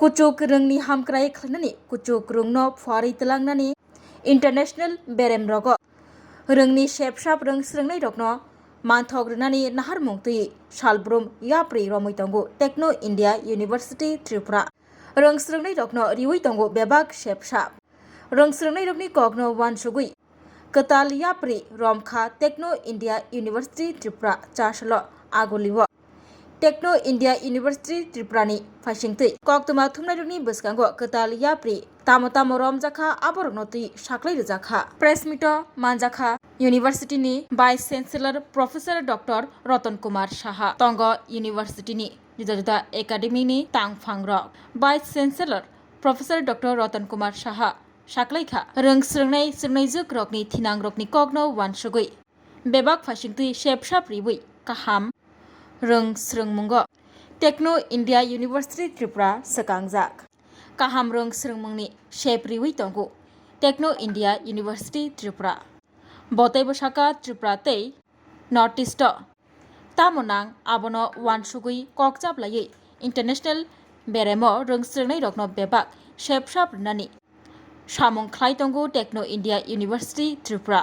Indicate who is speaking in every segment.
Speaker 1: Kucuk rengni hamkrai khlani kucuk rungno phwari telangnani international berem rogo rengni shepshap reng srengnai rokno manthogrnani nahar mungtui salbrum yapri romoi tongo Techno India University Tripura reng srengnai rokno riwi tongo bebak shepshap reng srengnai rokni kokno wansugui ketal yapri romkha Techno India University Tripura chashlo agoliwo Techno India University Tripurani Fasingtui Koktuma Thumnairokni bwskango ketal yapri tamo romjakha aboroknotui saklai rwjakha press meet manjakha University ni Vice Chancellor Professor Dr. Ratan Kumar Saha Tongo University ni juda academy ni tangphangrok Vice Chancellor Professor Dr. Ratan Kumar Saha saklaikha reng srengnai jukrokni thinangrokni kokno wansugui bebak fasingtui shepshap ribui kaham reng srengmungo Techno India University Tripura sekangjak kaham reng srengmungni shepriwi tongo Techno India University Tripura botai bosaka Tripura tei Northeast tamonang abono wansugui kokjablai international beremo reng srengnai rokno bebak shepshap rnani samung khlai tongo Techno India University Tripura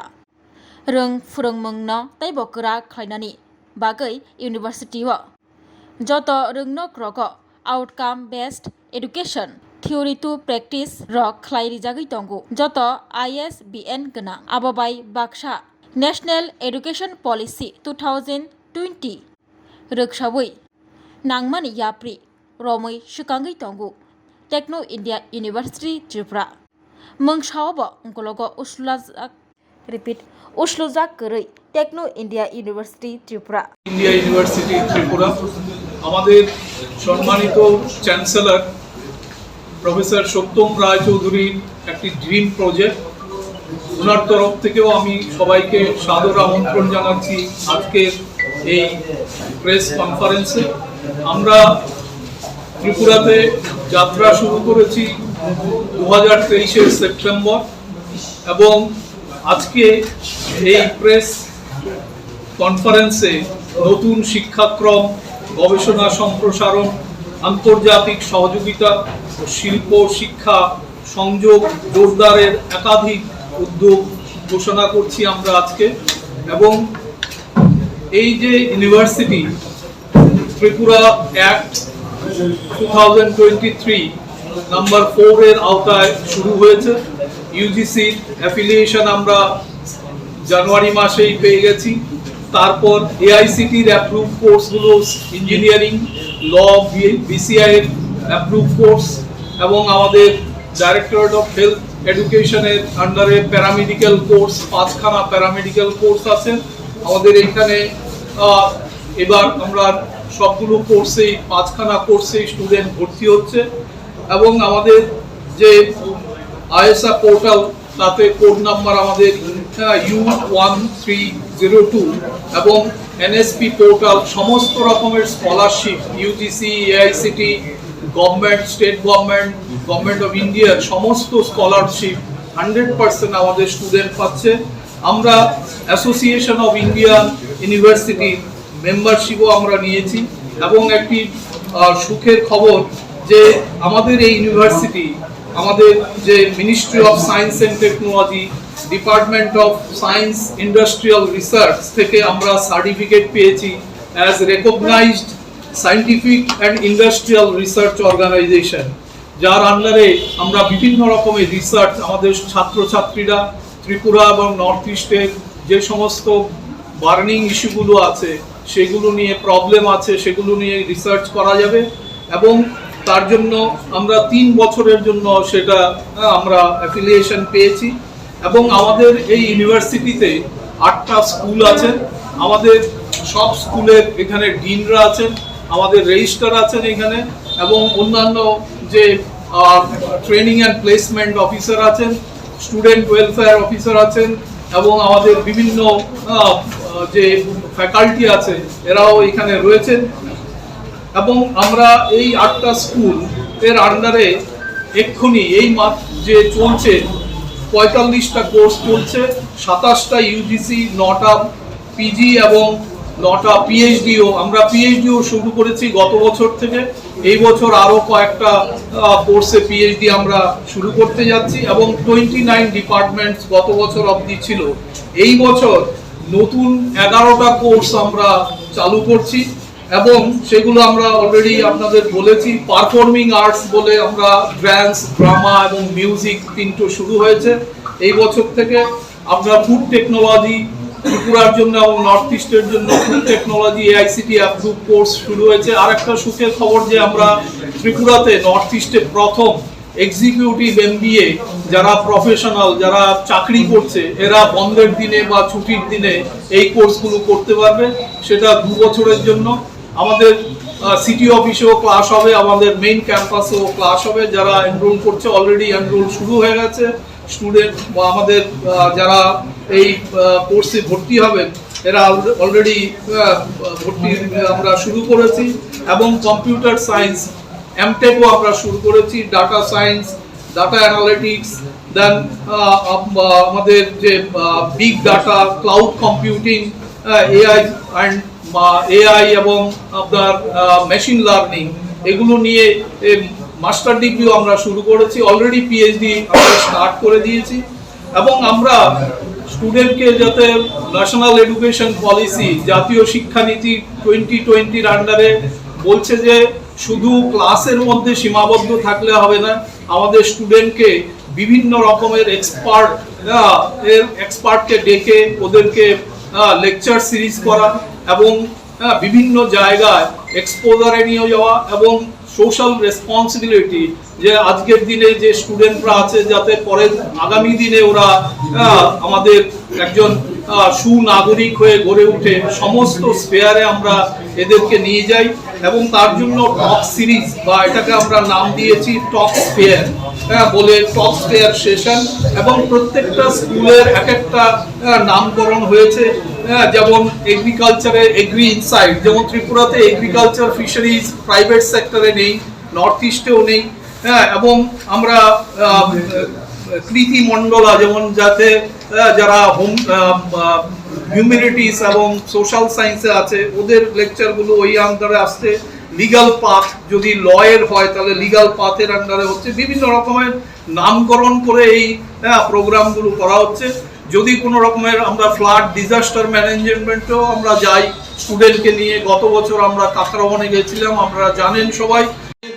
Speaker 1: reng phurungmungno teibo kwra khlainani bagai university o joto rungno krogo outcome based education theory to practice rok khlai rijagui tongo joto ISBN gana abobai baksa National Education Policy 2020 röksabui nangmani yapri romoi swkangui tongo Techno India University Tripura mungsaobo ungkologo uslujak koroi Techno India University Tripura
Speaker 2: India University Tripura আমাদের সম্মানিত chancellor professor সত্যম রায় চৌধুরীর একটি dream project ওনার তরফ থেকেও আমি সবাইকে সাদর আমন্ত্রণ জানাচ্ছি আজকের এই প্রেস কনফারেন্সে আমরা ত্রিপুরাতে যাত্রা শুরু করেছি 2023 সেপ্টেম্বর এবং আজকে এই প্রেস কনফারেন্সে নতুন শিক্ষাক্রম গবেষণা সম্প্রসারণ আন্তর্জাতিক সহযোগিতা ও শিল্প শিক্ষা সংযোগ জোরদারের একাধিক উদ্যোগ ঘোষণা করছি আমরা আজকে এবং এই যে ইউনিভার্সিটি ত্রিপুরা অ্যাক্ট 2023 নাম্বার 4 এর আওতায় শুরু হয়েছে ইউজিসি অ্যাফিলিয়েশন আমরা জানুয়ারি মাসেই পেয়ে গেছি তারপর এআইসিটির অ্যাপ্রুভ কোর্সগুলো ইঞ্জিনিয়ারিং ল বিসিআই এর অ্যাপ্রুভ কোর্স এবং আমাদের ডাইরেক্টরেট অফ হেলথ এডুকেশনের আন্ডারে প্যারামেডিক্যাল কোর্স 5খানা প্যারামেডিক্যাল কোর্স আছে আমাদের এখানে এবার আমরা সবগুলো কোর্সেই 5খানা কোর্সেই স্টুডেন্ট ভর্তি হচ্ছে এবং আমাদের যে আইএসআ পোর্টাল তাতে কোড নাম্বার আমাদের U1302 এবং এনএসপি পোর্টাল সমস্ত রকমের scholarship UGC AICTE government state government of ইন্ডিয়ার সমস্ত স্কলারশিপ 100% আমাদের স্টুডেন্ট পাচ্ছে আমরা অ্যাসোসিয়েশন অফ ইন্ডিয়ান ইউনিভার্সিটি মেম্বারশিপও আমরা নিয়েছি এবং একটি সুখের খবর যে আমাদের এই ইউনিভার্সিটি আমাদের যে ministry of science and technology department of science industrial research থেকে আমরা সার্টিফিকেট পেয়েছি as recognised scientific and industrial research organisation যার আন্ডারে আমরা বিভিন্ন রকমের রিসার্চ আমাদের ছাত্রছাত্রীরা ত্রিপুরা এবং নর্থ ইস্টের যে সমস্ত বার্নিং ইস্যুগুলো আছে সেগুলো নিয়ে প্রবলেম আছে সেগুলো নিয়ে রিসার্চ করা যাবে এবং তার জন্য আমরা 3 বছরের জন্য সেটা আমরা অ্যাফিলিয়েশন পেয়েছি এবং আমাদের এই ইউনিভার্সিটিতে 8টা স্কুল আছে আমাদের সব স্কুলের এখানে ডিনরা আছেন আমাদের রেজিস্ট্রার আছেন এখানে এবং অন্যান্য যে ট্রেনিং অ্যান্ড প্লেসমেন্ট অফিসার আছেন স্টুডেন্ট ওয়েলফেয়ার অফিসার আছেন এবং আমাদের বিভিন্ন যে ফ্যাকাল্টি আছে এরাও এখানে রয়েছেন এবং আমরা এই 8টা স্কুল এর আন্ডারে এক্ষুনি এই যে চলছে 45টা কোর্স চলছে 27টা ইউজিসি 9টা পিজি এবং নটা পিএইচডিও, আমরা পিএইচডিও শুরু করেছি গত বছর থেকে। এই বছর আরো কয়েকটা কোর্সে পিএইচডি আমরা শুরু করতে যাচ্ছি এবং 29 ডিপার্টমেন্টস গত বছর অবধি ছিল। এই বছর নতুন 11টা কোর্স আমরা চালু করছি এবং সেগুলো আমরা অলরেডি আপনাদের বলেছি। পারফর্মিং আর্টস বলে আমরা ডান্স, ড্রামা এবং মিউজিক তিনটো শুরু হয়েছে এই বছর থেকে। আমরা ফুড টেকনোলজি ত্রিপুরার জন্য এবং নর্থ ইস্টের জন্য food technology AICTE approve course শুরু হয়েছে। আর একটা সুখের খবর যে আমরা ত্রিপুরাতে নর্থ ইস্টে প্রথম এক্সিকিউটিভ এমবিএ যারা প্রফেশনাল, যারা চাকরি করছে, এরা বন্ধের দিনে বা ছুটির দিনে এই কোর্সগুলো করতে পারবে। সেটা 2 বছরের জন্য। আমাদের সিটি অফিসেও ক্লাস হবে, আমাদের মেইন ক্যাম্পাসেও ক্লাস হবে। যারা এনরোল করছে অলরেডি এনরোল শুরু হয়ে গেছে। স্টুডেন্ট বা আমাদের যারা এই কোর্সে ভর্তি হবেন এরা অলরেডি ভর্তি আমরা শুরু করেছি। এবং কম্পিউটার সায়েন্স এমটেকও আমরা শুরু করেছি, ডাটা সায়েন্স, ডাটা অ্যানালিটিক্স, দেন আমাদের যে big data, cloud computing, AI and AI এবং আপনার মেশিন লার্নিং, এগুলো নিয়ে মাস্টার ডিগ্রিও আমরা শুরু করেছি। অলরেডি পিএইচডি আমরা স্টার্ট করে দিয়েছি। এবং আমরা স্টুডেন্টকে যাতে ন্যাশনাল এডুকেশন পলিসি, জাতীয় শিক্ষানীতি 2020-র আন্ডারে বলছে যে শুধু ক্লাসের মধ্যে সীমাবদ্ধ থাকলে হবে না, আমাদের স্টুডেন্টকে বিভিন্ন রকমের এক্সপার্টকে ডেকে ওদেরকে লেকচার সিরিজ করা এবং বিভিন্ন জায়গায় এক্সপোজারে নিয়ে যাওয়া এবং সোশ্যাল রেসপন্সিবিলিটি, যে আজকের দিনে যে স্টুডেন্টরা আছে যাতে পরে আগামী দিনে ওরা আমাদের একজন সুনাগরিক হয়ে গড়ে উঠে, সমস্ত স্পেয়ারে আমরা এদেরকে নিয়ে যাই। এবং তার জন্য টক সিরিজ বা এটাকে আমরা নাম দিয়েছি টক স্পেয়ার বলে, টক স্পেয়ার সেশন। এবং প্রত্যেকটা স্কুলের এক একটা নামকরণ হয়েছে। যেমন এগ্রিকালচারে এগ্রি ইনসাইট, যেমন ত্রিপুরাতে এগ্রিকালচার ফিশারিজ প্রাইভেট সেক্টরে নেই, নর্থ ইস্টেও নেই। এবং আমরা কৃতি মন্ডলা, যেমন যাতে যারা হোম হিউম্যানিটিস এবং সোশ্যাল সায়েন্সে আছে ওদের লেকচারগুলো ওই আন্ডারে আসছে। লিগাল পাথ, যদি লয়ের হয় তাহলে লিগাল পাথের আন্ডারে হচ্ছে। বিভিন্ন রকমের নামকরণ করে এই প্রোগ্রামগুলো করা হচ্ছে। যদি কোনো রকমের আমরা ফ্লাড ডিজাস্টার ম্যানেজমেন্টেও আমরা যাই স্টুডেন্টকে নিয়ে। গত বছর আমরা কাকরাবনে গেছিলাম, আপনারা জানেন সবাই।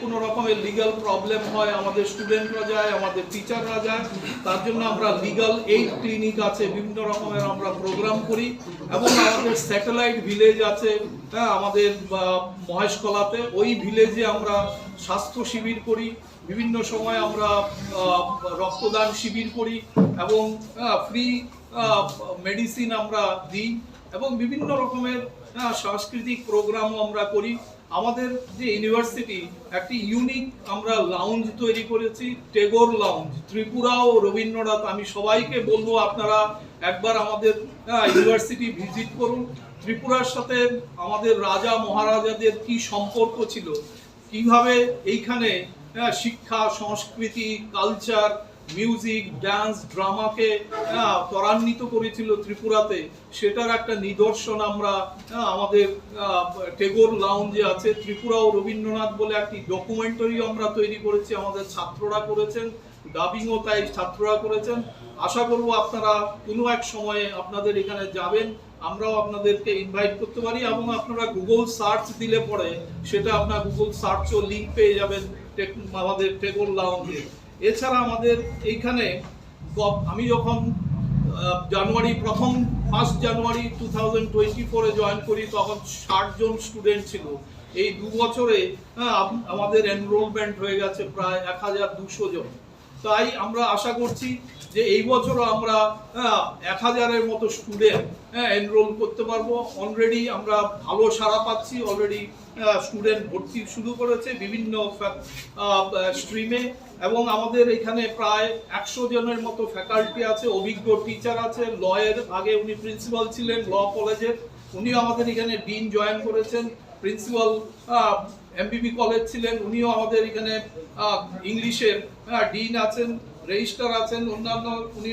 Speaker 2: কোনো রকমের লিগাল প্রবলেম হয় আমাদের স্টুডেন্টরা যায়, আমাদের টিচাররা যায়। তার জন্য আমরা লিগাল এইড ক্লিনিক আছে, বিভিন্ন রকমের আমরা প্রোগ্রাম করি। এবং আমাদের স্যাটেলাইট ভিলেজ আছে আমাদের মহেশকলাতে, ওই ভিলেজে আমরা স্বাস্থ্য শিবির করি। বিভিন্ন সময় আমরা রক্তদান শিবির করি এবং ফ্রি মেডিসিন আমরা দিই এবং বিভিন্ন রকমের সাংস্কৃতিক প্রোগ্রামও আমরা করি। আমাদের যে ইউনিভার্সিটি একটি ইউনিক আমরা লাউঞ্জ তৈরি করেছি, টেগোর লাউঞ্জ, ত্রিপুরা ও রবীন্দ্রনাথ। আমি সবাইকে বলবো আপনারা একবার আমাদের ইউনিভার্সিটি ভিজিট করুন। ত্রিপুরার সাথে আমাদের রাজা মহারাজাদের কি সম্পর্ক ছিল, কিভাবে এইখানে শিক্ষা, সংস্কৃতি, কালচার, মিউজিক, ডান্স, ড্রামাকে ত্বরান্বিত করেছিল ত্রিপুরাতে, সেটার একটা নিদর্শন আমরা আমাদের টেগোর লাউঞ্জে আছে। ত্রিপুরা ও রবীন্দ্রনাথ বলে একটি ডকুমেন্টারি আমরা তৈরি করেছি, আমাদের ছাত্ররা করেছেন, ডাবিংও তাই ছাত্ররা করেছেন। আশা করব আপনারা কোনো এক সময়ে আপনাদের এখানে যাবেন, আমরাও আপনাদেরকে ইনভাইট করতে পারি। এবং আপনারা গুগল সার্চ দিলে পরে সেটা আপনার গুগল সার্চও লিঙ্ক পেয়ে যাবেন আমাদের টেগোর লাউঞ্জে। এছাড়া আমাদের এইখানে আমি যখন প্রথম 1 জানুয়ারি 2024-এ জয়েন করি তখন 60 জন স্টুডেন্ট ছিল। এই 2 বছরে আমাদের এনরোলমেন্ট হয়ে গেছে প্রায় 1200 জন। তাই আমরা আশা করছি যে এই বছরও আমরা 1000-এর মতো স্টুডেন্ট এনরোল করতে পারবো। অলরেডি আমরা ভালো সাড়া পাচ্ছি, অলরেডি স্টুডেন্ট ভর্তি শুরু করেছে বিভিন্ন স্ট্রিমে। এবং আমাদের এখানে প্রায় 100 জনের মতো ফ্যাকাল্টি আছে, অভিজ্ঞ টিচার আছে। লয়ের আগে উনি প্রিন্সিপাল ছিলেন ল কলেজের, উনিও আমাদের এখানে ডিন জয়েন করেছেন। প্রিন্সিপাল এমবিবি কলেজ ছিলেন, উনিও আমাদের এখানে ইংলিশের ডিন আছেন, রেজিস্ট্রার আছেন, অন্যান্য উনি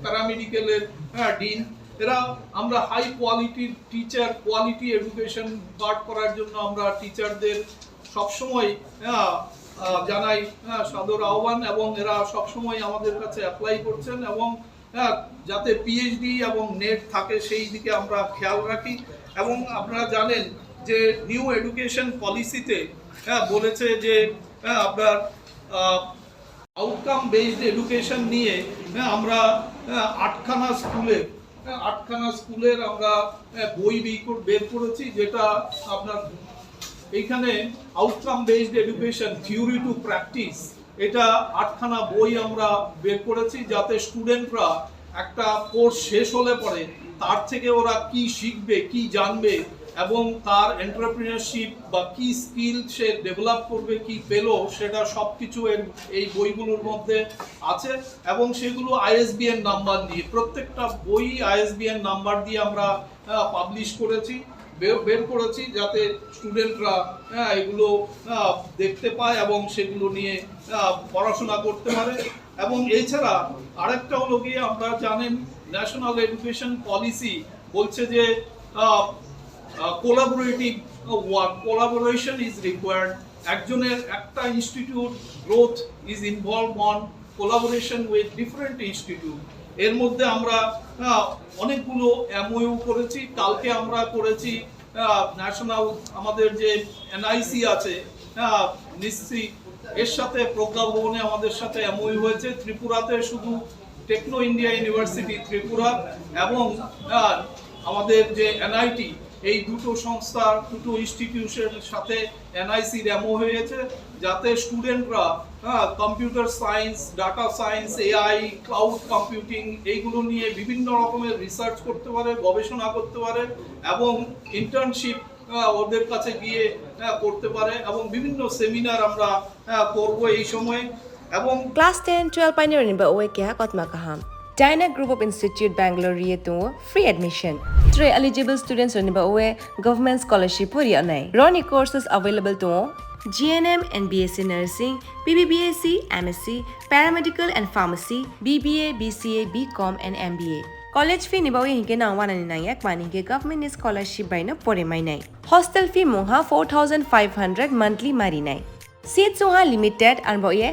Speaker 2: প্যারামেডিক্যালের ডিন। এরা আমরা হাই কোয়ালিটির টিচার, কোয়ালিটি এডুকেশন পাঠ করার জন্য আমরা টিচারদের সবসময় জানাই সাদর আহ্বান, এবং এরা সবসময় আমাদের কাছে অ্যাপ্লাই করছেন, এবং যাতে পিএইচডি এবং নেট থাকে সেই দিকে আমরা খেয়াল রাখি। এবং আপনারা জানেন যে নিউ এডুকেশন পলিসিতে বলেছে যে আপনার আউটকাম বেসড এডুকেশন নিয়ে আমরা 8খানা স্কুলের আমরা বই বের করেছি, যেটা আপনার এইখানে outcome based education theory to practice, এটা 8খানা বই আমরা বের করেছি, যাতে স্টুডেন্টরা একটা কোর্স শেষ হলে পরে তার থেকে ওরা কি শিখবে, কি জানবে, এবং তার এন্টারপ্রেনারশিপ বা কি স্কিল সে ডেভেলপ করবে, কি পেলো, সেটা সব কিছু এই বইগুলোর মধ্যে আছে। এবং সেগুলো ISBN নাম্বার দিয়ে, প্রত্যেকটা বই ISBN নাম্বার দিয়ে আমরা পাবলিশ করেছি, বের করেছি, যাতে স্টুডেন্টরা এগুলো দেখতে পায় এবং সেগুলো নিয়ে পড়াশোনা করতে পারে। এবং এছাড়া আরেকটা হলো গিয়ে, আমরা জানেন ন্যাশনাল এডুকেশন পলিসি বলছে যে collaboration is required. একজনের একটা institute growth is involve on collaboration with different institute. এর মধ্যে আমরা অনেকগুলো MOU করেছি। কালকে আমরা করেছি ন্যাশনাল, আমাদের যে NIC আছে নিশ্চি, এর সাথে প্রজ্ঞা ভবনে আমাদের সাথে MOU হয়েছে। ত্রিপুরাতে শুধু টেকনো ইন্ডিয়া ইউনিভার্সিটি ত্রিপুরা এবং আমাদের যে NIT, এই দুটো সংস্থার, দুটো ইনস্টিটিউশনের সাথে NIC-র MOU হয়েছে, যাতে স্টুডেন্টরা computer science, data science, AI, cloud computing এইগুলো নিয়ে বিভিন্ন রকমের রিসার্চ করতে পারে, গবেষণা করতে পারে, এবং ইন্টার্নশিপ ওদের কাছে গিয়ে করতে পারে, এবং বিভিন্ন সেমিনার আমরা করব এই সময়ে। এবং
Speaker 3: Class 10-12 pioneering ba oe kya kotma kaham. Dyna Group of Institute Bangalore to free admission. 3 eligible students on ba oe government scholarship puri anai. Roni courses available to GNM and BSc Nursing, BBBSc, MSc, Paramedical and Pharmacy, BBA, BCA, BCom and MBA. College fee ni ba oe hinke na 199 mani ke government scholarship by na pore mai nai. Hostel fee moha 4500 monthly mari nai. Seats oha limited and ba oe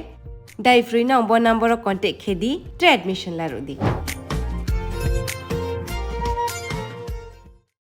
Speaker 3: Dai free na number contact khedi admission la rodi.